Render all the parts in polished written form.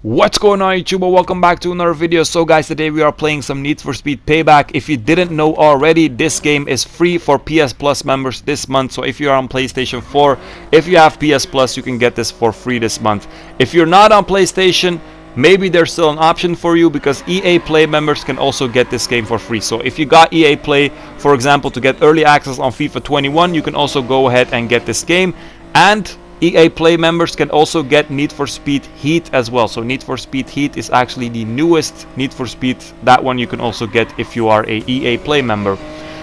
What's going on, YouTube? Welcome back to another video. So guys, today we are playing some Need for Speed Payback. If you didn't know already, this game is free for PS Plus members this month. So if you are on PlayStation 4, if you have PS Plus, you can get this for free this month. If you're not on PlayStation, maybe there's still an option for you, because EA Play members can also get this game for free. So if you got EA Play, for example, to get early access on FIFA 21, you can also go ahead and get this game. And EA Play members can also get Need for Speed Heat as well. So Need for Speed Heat is actually the newest Need for Speed. That one you can also get if you are a EA Play member.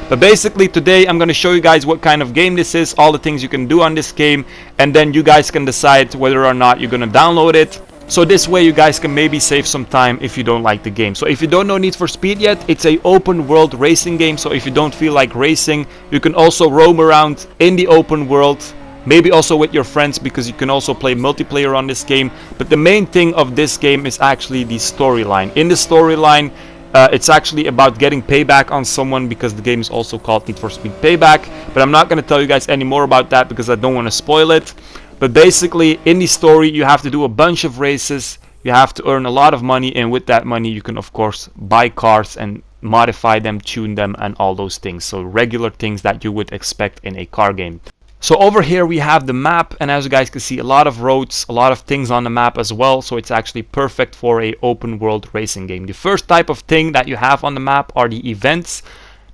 But basically today I'm going to show you guys what kind of game this is, all the things you can do on this game, and then you guys can decide whether or not you're going to download it. So this way you guys can maybe save some time if you don't like the game. So if you don't know Need for Speed yet, it's a open world racing game. So if you don't feel like racing, you can also roam around in the open world. Maybe also with your friends, because you can also play multiplayer on this game. But the main thing of this game is actually the storyline. In the storyline, it's actually about getting payback on someone, because the game is also called Need for Speed Payback. But I'm not going to tell you guys any more about that because I don't want to spoil it. But basically, in the story, you have to do a bunch of races. You have to earn a lot of money, and with that money, you can of course buy cars and modify them, tune them, and all those things. So regular things that you would expect in a car game. So over here we have the map, and as you guys can see, a lot of roads, a lot of things on the map as well. So it's actually perfect for a open world racing game. The first type of thing that you have on the map are the events.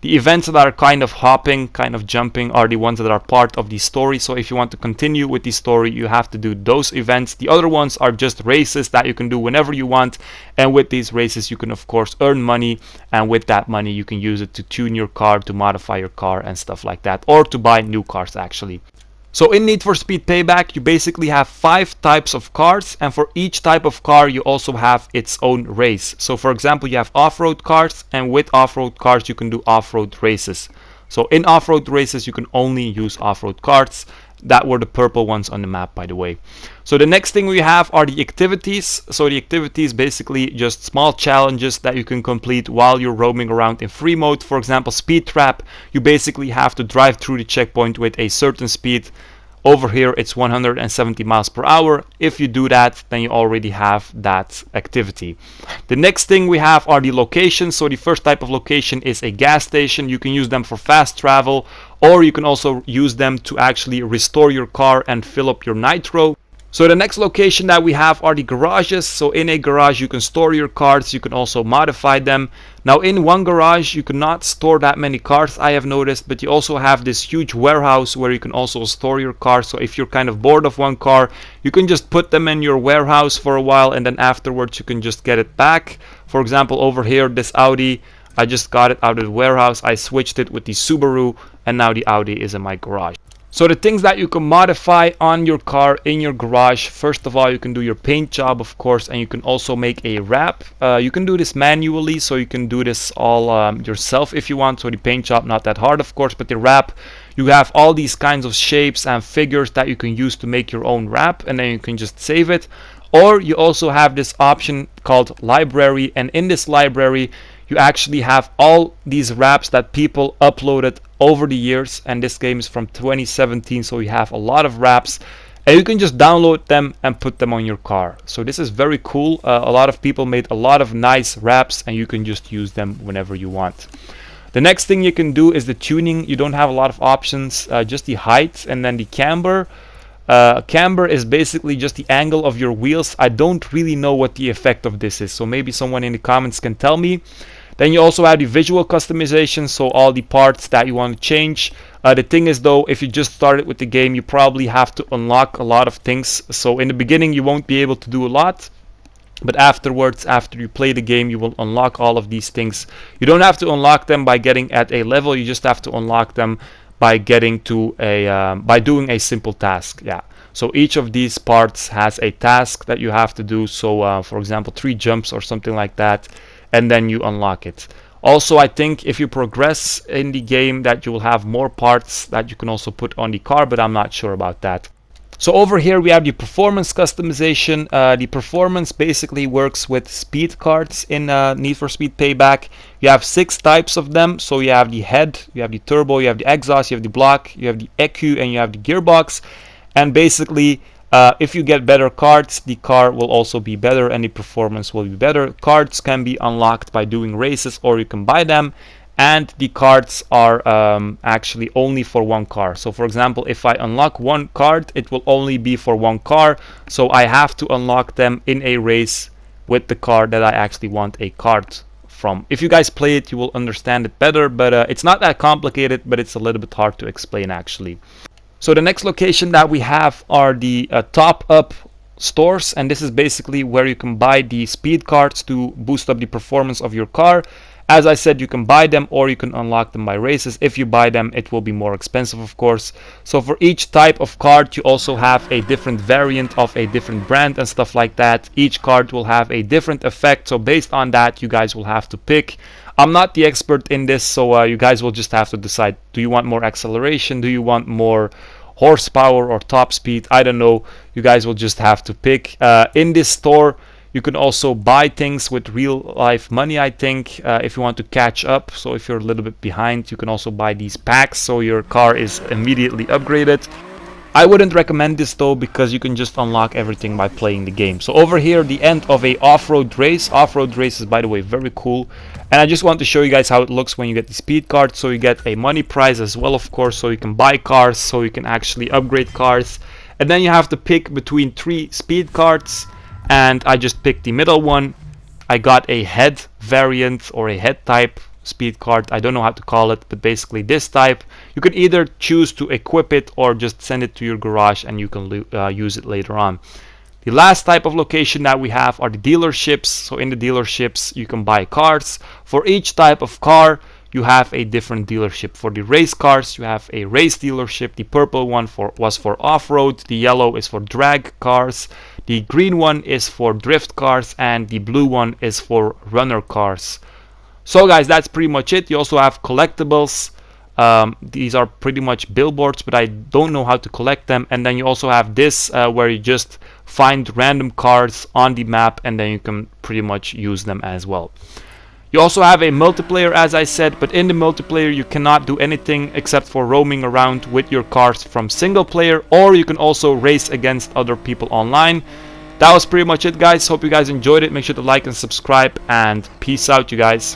The events that are kind of hopping, kind of jumping, are the ones that are part of the story. So if you want to continue with the story, you have to do those events. The other ones are just races that you can do whenever you want. And with these races, you can of course earn money. And with that money, you can use it to tune your car, to modify your car and stuff like that. Or to buy new cars actually. So in Need for Speed Payback, you basically have 5 types of cars, and for each type of car you also have its own race. So for example, you have off-road cars, and with off-road cars you can do off-road races. So in off-road races you can only use off-road cars. That were the purple ones on the map, by the way. So the next thing we have are the activities. So the activities basically just small challenges that you can complete while you're roaming around in free mode. For example, speed trap. You basically have to drive through the checkpoint with a certain speed. Over here it's 170 miles per hour. If you do that, then you already have that activity. The next thing we have are the locations. So the first type of location is a gas station. You can use them for fast travel, or you can also use them to actually restore your car and fill up your nitro. So the next location that we have are the garages. So in a garage you can store your cars, you can also modify them. Now in one garage you cannot store that many cars, I have noticed, but you also have this huge warehouse where you can also store your cars. So if you're kind of bored of one car, you can just put them in your warehouse for a while, and then afterwards you can just get it back. For example, over here, this Audi, I just got it out of the warehouse, I switched it with the Subaru, and now the Audi is in my garage. So the things that you can modify on your car in your garage, first of all, you can do your paint job, of course, and you can also make a wrap. You can do this manually, so you can do this all yourself if you want. So the paint job, not that hard, of course, but the wrap, you have all these kinds of shapes and figures that you can use to make your own wrap, and then you can just save it. Or you also have this option called library, and in this library you actually have all these wraps that people uploaded over the years, and this game is from 2017, so you have a lot of wraps, and you can just download them and put them on your car. So this is very cool. A lot of people made a lot of nice wraps, and you can just use them whenever you want. The next thing you can do is the tuning. You don't have a lot of options, just the height and then the camber. Camber is basically just the angle of your wheels. I don't really know what the effect of this is, so maybe someone in the comments can tell me. Then you also have the visual customization, so all the parts that you want to change. The thing is though, if you just started with the game, you probably have to unlock a lot of things. So in the beginning you won't be able to do a lot, but afterwards, after you play the game, you will unlock all of these things. You don't have to unlock them by getting at a level, you just have to unlock them by getting to a by doing a simple task. Yeah, so each of these parts has a task that you have to do. So for example, 3 jumps or something like that, and then you unlock it. Also, I think if you progress in the game that you will have more parts that you can also put on the car, but I'm not sure about that. So over here we have the performance customization. The performance basically works with speed cards in Need for Speed Payback. You have 6 types of them. So you have the head, you have the turbo, you have the exhaust, you have the block, you have the EQ, and you have the gearbox. And basically If you get better cards, the car will also be better and the performance will be better. Cards can be unlocked by doing races, or you can buy them, and the cards are actually only for one car. So for example, if I unlock one card, it will only be for one car, so I have to unlock them in a race with the car that I actually want a card from. If you guys play it, you will understand it better, but it's not that complicated, but it's a little bit hard to explain actually. So the next location that we have are the top up stores, and this is basically where you can buy the speed cards to boost up the performance of your car. As I said, you can buy them or you can unlock them by races. If you buy them, it will be more expensive, of course. So for each type of card, you also have a different variant of a different brand and stuff like that. Each card will have a different effect, so based on that, you guys will have to pick. I'm not the expert in this, so you guys will just have to decide. Do you want more acceleration? Do you want more horsepower or top speed? I don't know. You guys will just have to pick. In this store, you can also buy things with real life money, I think, if you want to catch up. So if you're a little bit behind, you can also buy these packs so your car is immediately upgraded. I wouldn't recommend this though, because you can just unlock everything by playing the game. So over here, the end of a off-road race. Off-road race is, by the way, very cool. And I just want to show you guys how it looks when you get the speed card. So you get a money prize as well, of course, so you can buy cars, so you can actually upgrade cars. And then you have to pick between 3 speed cards, and I just picked the middle one. I got a head variant or a head type speed card. I don't know how to call it, but basically this type. You can either choose to equip it or just send it to your garage and you can use it later on. The last type of location that we have are the dealerships. So in the dealerships, you can buy cars. For each type of car, you have a different dealership. For the race cars, you have a race dealership. The purple one was for off-road. The yellow is for drag cars. The green one is for drift cars, and the blue one is for runner cars. So guys, that's pretty much it. You also have collectibles. These are pretty much billboards, but I don't know how to collect them. And then you also have this where you just find random cards on the map, and then you can pretty much use them as well. You also have a multiplayer, as I said, but in the multiplayer you cannot do anything except for roaming around with your cars from single player, or you can also race against other people online. That was pretty much it, guys. Hope you guys enjoyed it. Make sure to like and subscribe, and peace out, you guys.